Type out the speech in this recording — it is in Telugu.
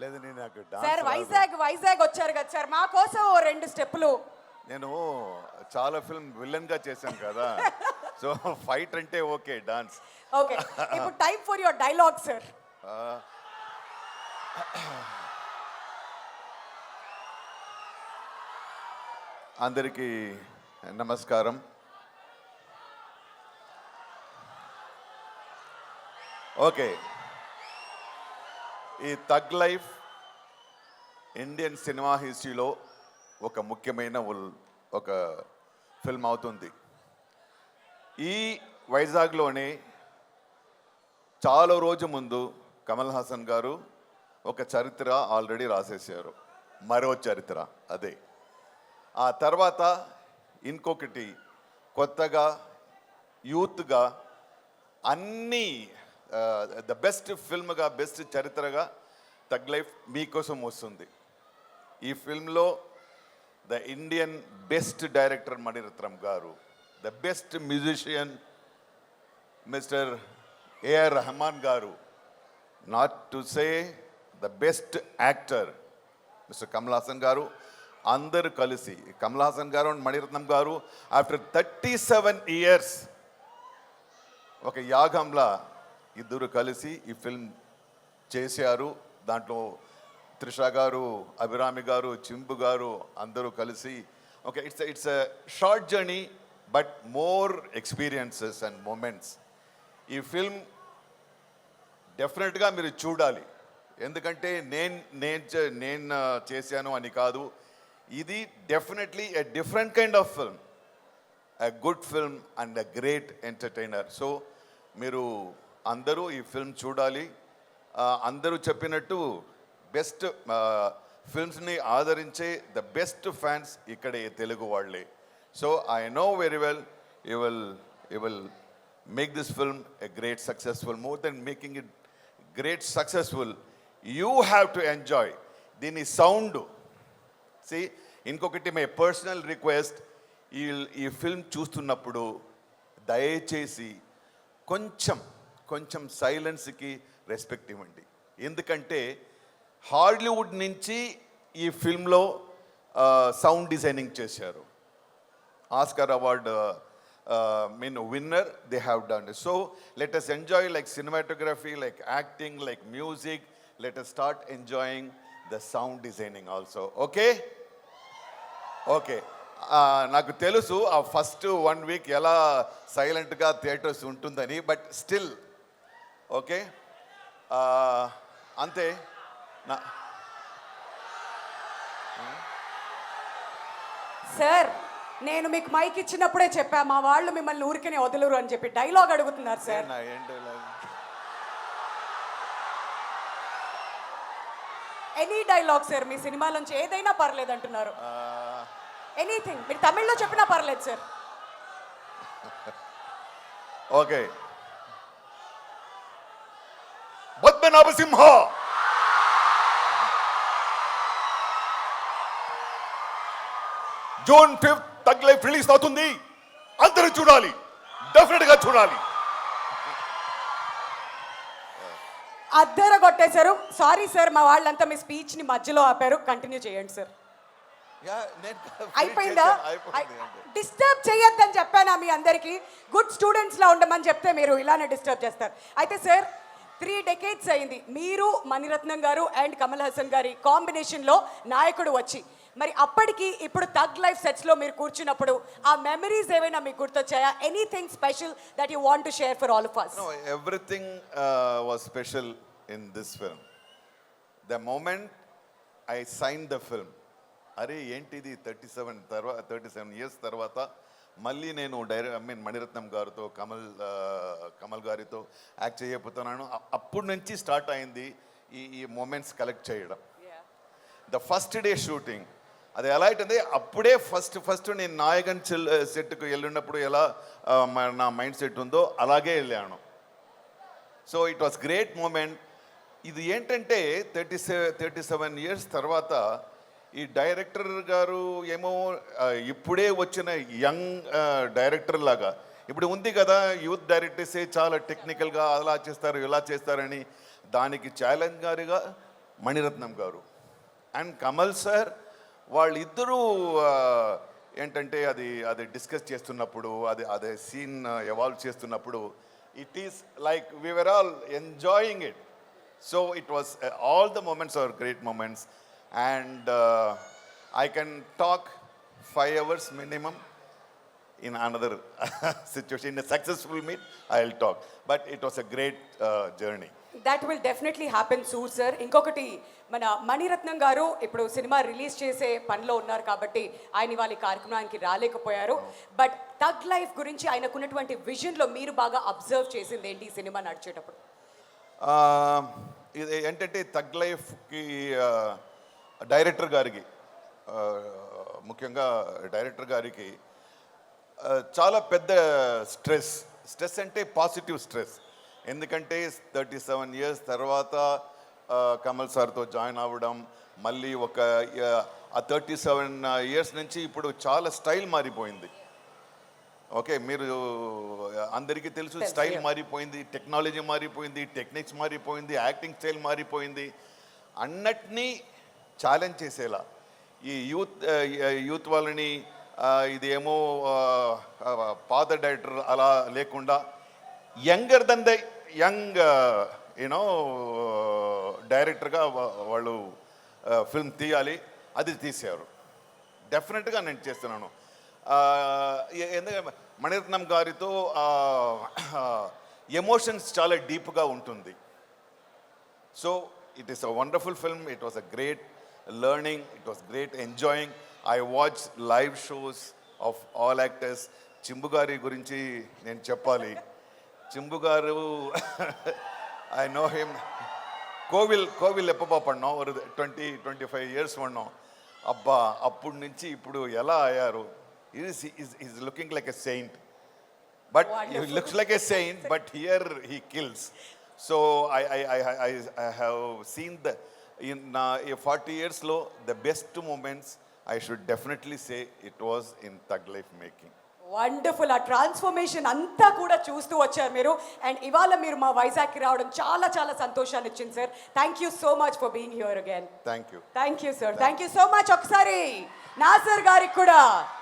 లేదని నాకు సార్ డాన్స్ వైజాగ్ వచ్చారు కదా సార్, మా కోసం ఓ 2 స్టెప్పులు. నేను చాలా ఫిల్మ్ విలన్ గా చేశాను కదా, సో ఫైట్ అంటే ఓకే, డాన్స్ ఓకే, ఇప్పుడు time for your dialogue sir. అందరికీ నమస్కారం. ఓకే, ఈ థగ్ లైఫ్ ఇండియన్ సినిమా హిస్టరీలో ఒక ముఖ్యమైన ఒక ఫిల్మ్ అవుతుంది. ఈ వైజాగ్లోనే చాలా రోజు ముందు కమల్ హాసన్ గారు ఒక చరిత్ర ఆల్రెడీ రాసేసారు, మరో చరిత్ర అదే. ఆ తర్వాత ఇంకొకటి కొత్తగా యూత్గా అన్నీ ద బెస్ట్ ఫిల్మ్గా, బెస్ట్ చరిత్రగా థగ్ లైఫ్ మీకోసం వస్తుంది. ఈ ఫిల్మ్లో the Indian best director Mani Ratnam గారు, the best musician mister AR Rahman గారు, not to say the best actor mister Kamal Haasan గారు, అందరూ కలిసి కమల్ హాసన్ గారు అండ్ మణిరత్నం గారు ఆఫ్టర్ 37 years ఒక యాగంలా ఇద్దరు కలిసి ఈ ఫిల్మ్ చేశారు. దాంట్లో త్రిష గారు, అభిరామి గారు, చింపు గారు అందరూ కలిసి okay, it's a short journey but more experiences and moments. ఈ ఫిల్మ్ డెఫినెట్గా మీరు చూడాలి, ఎందుకంటే నేను చేశాను అని కాదు, ఇది definitely a different kind of film, a good film and a great entertainer. So మీరు అందరూ ఈ ఫిల్మ్ చూడాలి. అందరూ చెప్పినట్టు బెస్ట్ ఫిల్మ్స్ని ఆదరించే ద బెస్ట్ ఫ్యాన్స్ ఇక్కడే తెలుగు వాళ్ళే. So I know very well you will make this film a great successful. More than making it great successful, you have to enjoy దీని సౌండ్. ఇంకొకటి మై పర్సనల్ రిక్వెస్ట్, ఈ ఫిల్మ్ చూస్తున్నప్పుడు దయచేసి కొంచెం సైలెన్స్కి రెస్పెక్ట్ ఇవ్వండి, ఎందుకంటే హాలీవుడ్ నుంచి ఈ ఫిల్మ్లో సౌండ్ డిజైనింగ్ చేశారు. Oscar award winner they have done it. So let us enjoy like cinematography, like acting, like music. Let us start enjoying the sound designing also. Okay? Okay, నాకు తెలుసు ఆ ఫస్ట్ 1 week ఎలా సైలెంట్గా థియేటర్స్ ఉంటుందని, బట్ స్టిల్ ఓకే, అంతే. సార్ నేను మీకు మైక్ ఇచ్చినప్పుడే చెప్పా, మా వాళ్ళు మిమ్మల్ని ఊరికనే వదలరు అని చెప్పి డైలాగ్ అడుగుతున్నారు సార్. ఎనీ డైలాగ్ సార్, మీ సినిమాలోంచి ఏదైనా పర్లేదు అంటున్నారు. ఎనీథింగ్, మీరు తమిళ్లో చెప్పినా పర్లేదు sir. Okay, Padmanabhasimha June 5th thug life release అవుతుంది, అందరూ చూడాలి, డెఫినెట్గా చూడాలి. అద్దర కొట్టేశారు. సారీ సార్, మా వాళ్ళంతా మీ స్పీచ్ని మధ్యలో ఆపారు, కంటిన్యూ చేయండి సార్. అయిపోయిందా? డిస్టర్బ్ చేయొద్దని చెప్పానా మీ అందరికీ? గుడ్ స్టూడెంట్స్లా ఉండమని చెప్తే మీరు ఇలానే డిస్టర్బ్ చేస్తారు. అయితే సార్ 3 decades అయింది మీరు, మణిరత్నం గారు అండ్ కమల్ హాసన్ గారి కాంబినేషన్లో నాయకుడు వచ్చి, మరి అప్పటికి ఇప్పుడు థగ్ లైఫ్ సెట్స్లో మీరు కూర్చున్నప్పుడు ఆ మెమరీస్ ఏమైనా మీకు గుర్తొచ్చాయా? Anything special that you want to share for all of us? No, everything was special in this film. The moment I signed the film, అరే ఏంటిది 37 years తర్వాత మళ్ళీ నేను మణిరత్నం గారితో కమల్ గారితో యాక్ట్ చేయబోతున్నాను. అప్పటి నుంచి స్టార్ట్ అయింది ఈ మూమెంట్స్ కలెక్ట్ చేయడం. ద ఫస్ట్ డే షూటింగ్ అది ఎలా అయితే అప్పుడే ఫస్ట్ నేను నాయకన్ సెట్కు వెళ్ళినప్పుడు ఎలా నా మైండ్ సెట్ ఉందో అలాగే వెళ్ళాను. So it was great moment. ఇది ఏంటంటే 37 years తర్వాత ఈ డైరెక్టర్ గారు ఏమో ఇప్పుడే వచ్చిన యంగ్ డైరెక్టర్ లాగా ఇప్పుడు ఉంది కదా, యూత్ డైరెక్టర్సే చాలా టెక్నికల్గా అలా చేస్తారు ఇలా చేస్తారని, దానికి ఛాలెంజ్ గారుగా మణిరత్నం గారు అండ్ కమల్ సార్ వాళ్ళిద్దరూ ఏంటంటే అది అది డిస్కస్ చేస్తున్నప్పుడు అదే సీన్ ఎవాల్వ్ చేస్తున్నప్పుడు it is like we were all enjoying it so it was all the moments are great moments and I can talk 5 hours minimum in another situation. In a successful meet, I'll talk. But it was a great journey. That will definitely happen soon sir. ఇంకొకటి మన మణిరత్నం గారు ఇప్పుడు సినిమా రిలీజ్ చేసే పనిలో ఉన్నారు కాబట్టి ఆయన వాళ్ళ కార్యక్రమానికి రాలేకపోయారు. బట్ తగ్ లైఫ్ గురించి ఆయనకున్నటువంటి విజన్లో మీరు బాగా అబ్జర్వ్ చేసింది ఏంటి ఈ సినిమా నడిచేటప్పుడు? ఇది ఏంటంటే తగ్ లైఫ్కి డైరెక్టర్ గారికి ముఖ్యంగా డైరెక్టర్ గారికి చాలా పెద్ద స్ట్రెస్ అంటే పాజిటివ్ స్ట్రెస్. ఎందుకంటే 37 years తర్వాత కమల్ సార్తో జాయిన్ అవ్వడం, మళ్ళీ ఆ 37 years నుంచి ఇప్పుడు చాలా స్టైల్ మారిపోయింది. ఓకే, మీరు అందరికీ తెలుసు స్టైల్ మారిపోయింది, టెక్నాలజీ మారిపోయింది, టెక్నిక్స్ మారిపోయింది, యాక్టింగ్ స్టైల్ మారిపోయింది. అన్నిటినీ ఛాలెంజ్ చేసేలా ఈ యూత్ వాళ్ళని ఇదేమో పాత డైరెక్టర్ అలా లేకుండా younger than the young you know డైరెక్టర్గా వాళ్ళు ఫిల్మ్ తీయాలి. అది తీశారు. డెఫినెట్గా నేను చేస్తున్నాను. ఎందుకంటే మణిరత్నం గారితో ఎమోషన్స్ చాలా డీప్గా ఉంటుంది. So it is a wonderful film. It was a great learning, it was great enjoying. I watched live shows of all actors. Chimbu gari gurinchi nenu cheppali. Chimbu garu I know him. Kovil eppa padna or 20-25 years vanno abba appudu nunchi ippudu ela ayaru. He's looking like a saint, but Wonderful. he looks like a saint, but here he kills. So I have seen the in 40 years lo the best moments I should definitely say it was in Thug Life making. Wonderful. ఆ ట్రాన్స్ఫర్మేషన్ అంతా కూడా చూస్తూ వచ్చారు మీరు. అండ్ ఇవాళ మీరు మా వైజాగ్కి రావడం చాలా చాలా సంతోషాన్ని ఇచ్చింది sir. Thank you so much for being here again. Thank you. Thank you sir. Thank you so much. ఒకసారి నాసర్ గారికి కూడా